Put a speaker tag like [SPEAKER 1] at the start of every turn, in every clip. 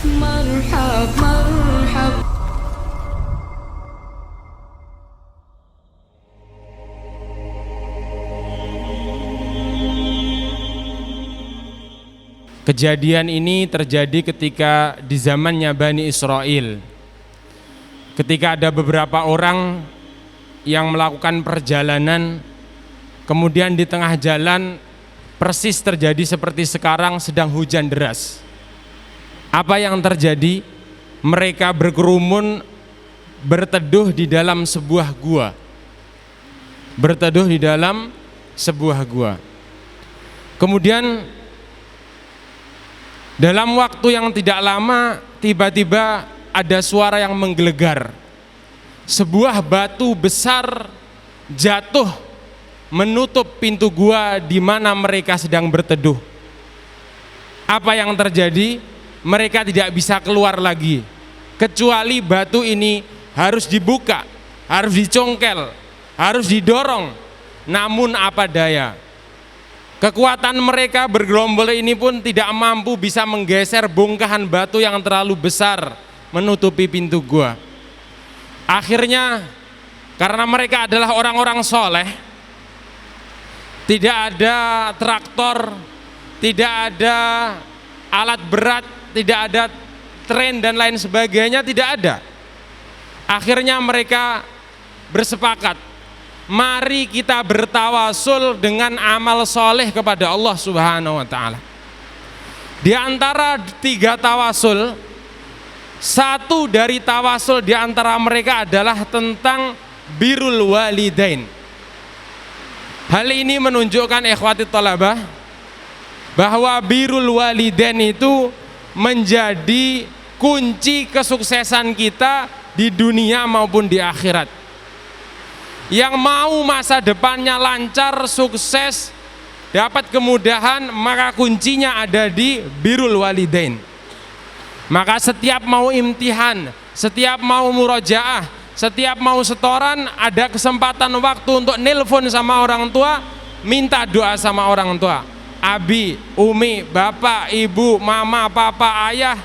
[SPEAKER 1] مرحب مرحب.
[SPEAKER 2] Kejadian ini terjadi ketika di zamannya Bani Israel. Ketika ada beberapa orang yang melakukan perjalanan, kemudian di tengah jalan persis terjadi seperti sekarang sedang hujan deras. Apa yang terjadi? Mereka berkerumun berteduh di dalam sebuah gua. Berteduh di dalam sebuah gua. Kemudian dalam waktu yang tidak lama, tiba-tiba ada suara yang menggelegar. Sebuah batu besar jatuh menutup pintu gua di mana mereka sedang berteduh. Apa yang terjadi? Mereka tidak bisa keluar lagi, kecuali batu ini harus dibuka, harus dicongkel, harus didorong. Namun apa daya, kekuatan mereka bergerombol ini pun tidak mampu bisa menggeser bongkahan batu yang terlalu besar menutupi pintu gua. Akhirnya karena mereka adalah orang-orang soleh, tidak ada traktor, tidak ada alat berat, tidak ada tren dan lain sebagainya, tidak ada. Akhirnya mereka bersepakat, mari kita bertawasul dengan amal soleh kepada Allah Subhanahu wa ta'ala. Di antara 3 tawasul, satu dari tawasul di antara mereka adalah tentang birrul walidain. Hal ini menunjukkan ikhwati thalabah bahwa birrul walidain itu menjadi kunci kesuksesan kita di dunia maupun di akhirat. Yang mau masa depannya lancar, sukses, dapat kemudahan, maka kuncinya ada di birrul walidain. Maka setiap mau imtihan, setiap mau murojaah, setiap mau setoran, ada kesempatan waktu untuk nelpon sama orang tua, minta doa sama orang tua. Abi, umi, bapak, ibu, mama, papa, ayah,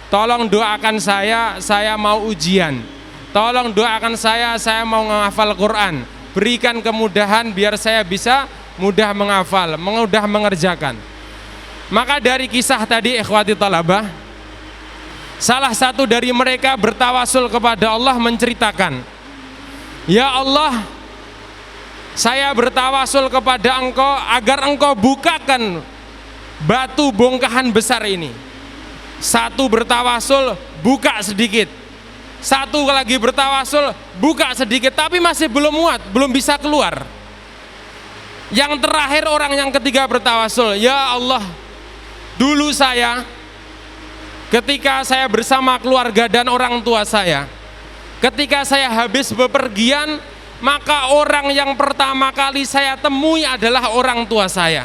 [SPEAKER 2] tolong doakan saya mau ujian. Tolong doakan saya mau menghafal Quran. Berikan kemudahan biar saya bisa mudah menghafal, mudah mengerjakan. Maka dari kisah tadi ikhwati thalabah, salah satu dari mereka bertawasul kepada Allah menceritakan, ya Allah, saya bertawasul kepada Engkau agar Engkau bukakan batu bongkahan besar ini. Satu bertawasul, buka sedikit. Satu lagi bertawasul, buka sedikit, tapi masih belum muat, belum bisa keluar. Yang terakhir orang yang ketiga bertawasul, ya Allah, dulu saya ketika saya bersama keluarga dan orang tua saya, ketika saya habis bepergian, maka orang yang pertama kali saya temui adalah orang tua saya.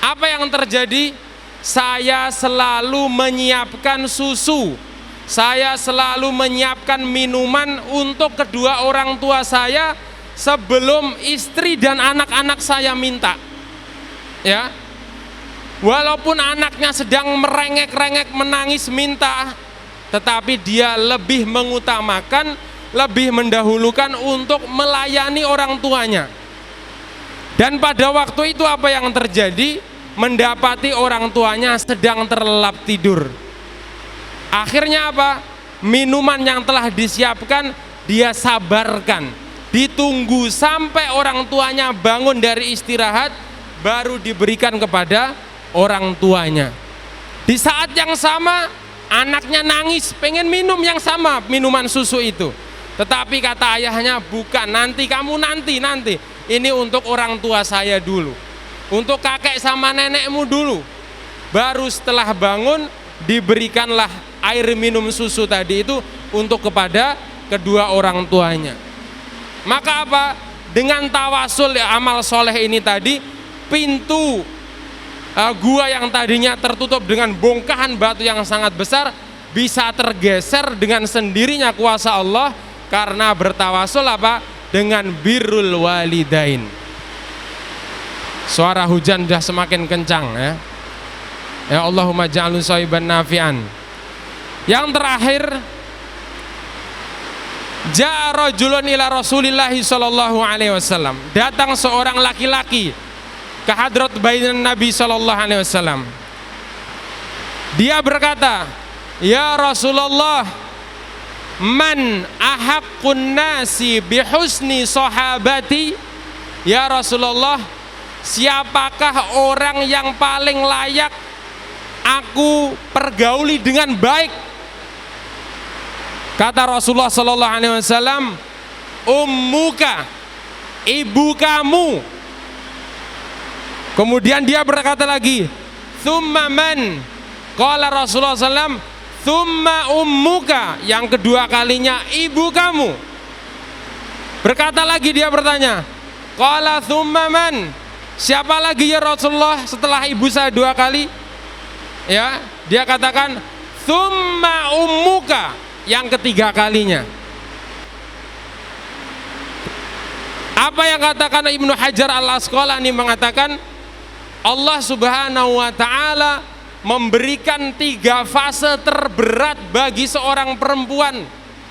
[SPEAKER 2] Apa yang terjadi? Saya selalu menyiapkan susu, saya selalu menyiapkan minuman untuk kedua orang tua saya sebelum istri dan anak-anak saya minta. Ya, walaupun anaknya sedang merengek-rengek menangis minta, tetapi dia lebih mengutamakan, lebih mendahulukan untuk melayani orang tuanya. Dan pada waktu itu apa yang terjadi? Mendapati orang tuanya sedang terlelap tidur. Akhirnya apa? Minuman yang telah disiapkan dia sabarkan, ditunggu sampai orang tuanya bangun dari istirahat, baru diberikan kepada orang tuanya. Di saat yang sama anaknya nangis pengen minum yang sama, minuman susu itu. Tetapi kata ayahnya, bukan, nanti kamu nanti ini untuk orang tua saya dulu, untuk kakek sama nenekmu dulu. Baru setelah bangun diberikanlah air minum susu tadi itu untuk kepada kedua orang tuanya. Maka apa? Dengan tawasul amal soleh ini tadi, pintu gua yang tadinya tertutup dengan bongkahan batu yang sangat besar bisa tergeser dengan sendirinya kuasa Allah karena bertawasul apa? Dengan birrul walidain. Suara hujan sudah semakin kencang ya. Ya Allahumma ja'alhu shayban nafi'an. Yang terakhir, ja'a rajulun ila Rasulillah sallallahu alaihi wasallam. Datang seorang laki-laki ke hadrat bainan Nabi sallallahu alaihi wasallam. Dia berkata, "Ya Rasulullah, man ahaqqun nasi bihusni sahabati?" Ya Rasulullah, siapakah orang yang paling layak aku pergauli dengan baik? Kata Rasulullah sallallahu alaihi wasallam, ummuka, ibu kamu. Kemudian dia berkata lagi, thumma man? Qala Rasulullah sallam, thumma ummuka. Yang kedua kalinya ibu kamu. Berkata lagi, dia bertanya, qala thumma man? Siapa lagi ya Rasulullah setelah ibu saya dua kali? Ya, dia katakan thumma ummuka, yang ketiga kalinya. Apa yang katakan Ibnu Hajar Al-Asqalani mengatakan Allah Subhanahu wa taala memberikan 3 fase terberat bagi seorang perempuan,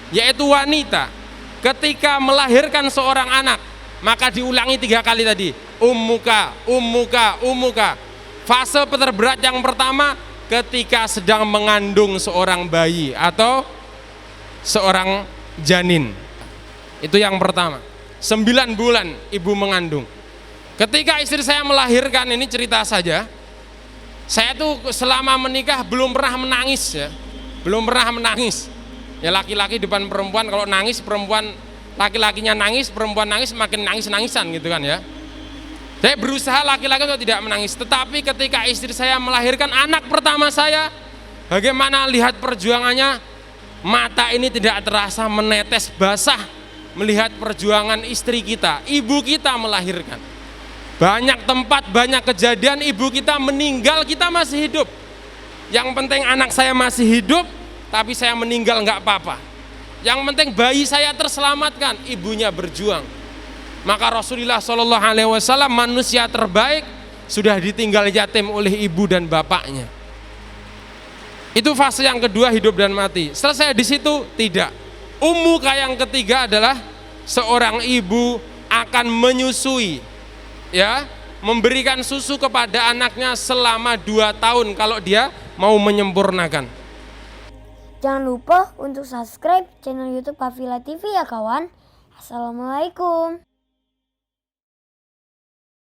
[SPEAKER 2] yaitu wanita ketika melahirkan seorang anak. Maka diulangi 3 kali tadi, ummuka, ummuka, ummuka. Fase terberat yang pertama ketika sedang mengandung seorang bayi atau seorang janin. Itu yang pertama. 9 bulan ibu mengandung. Ketika istri saya melahirkan, ini cerita saja, saya tuh selama menikah belum pernah menangis ya. Belum pernah menangis. Ya laki-laki depan perempuan, kalau nangis perempuan, laki-lakinya nangis, perempuan nangis, makin nangis-nangisan gitu kan ya. Saya berusaha laki-laki untuk tidak menangis. Tetapi ketika istri saya melahirkan anak pertama saya, bagaimana lihat perjuangannya, mata ini tidak terasa menetes basah melihat perjuangan istri kita, ibu kita melahirkan. Banyak tempat, banyak kejadian ibu kita meninggal, kita masih hidup. Yang penting anak saya masih hidup, tapi saya meninggal nggak apa-apa. Yang penting bayi saya terselamatkan, ibunya berjuang. Maka Rasulullah Shallallahu Alaihi Wasallam manusia terbaik sudah ditinggal yatim oleh ibu dan bapaknya. Itu fase yang kedua, hidup dan mati. Selesai di situ? Tidak. Ummuka yang ketiga adalah seorang ibu akan menyusui, ya, memberikan susu kepada anaknya selama 2 tahun kalau dia mau menyempurnakan.
[SPEAKER 1] Jangan lupa untuk subscribe channel YouTube Kafila TV ya kawan. Assalamualaikum.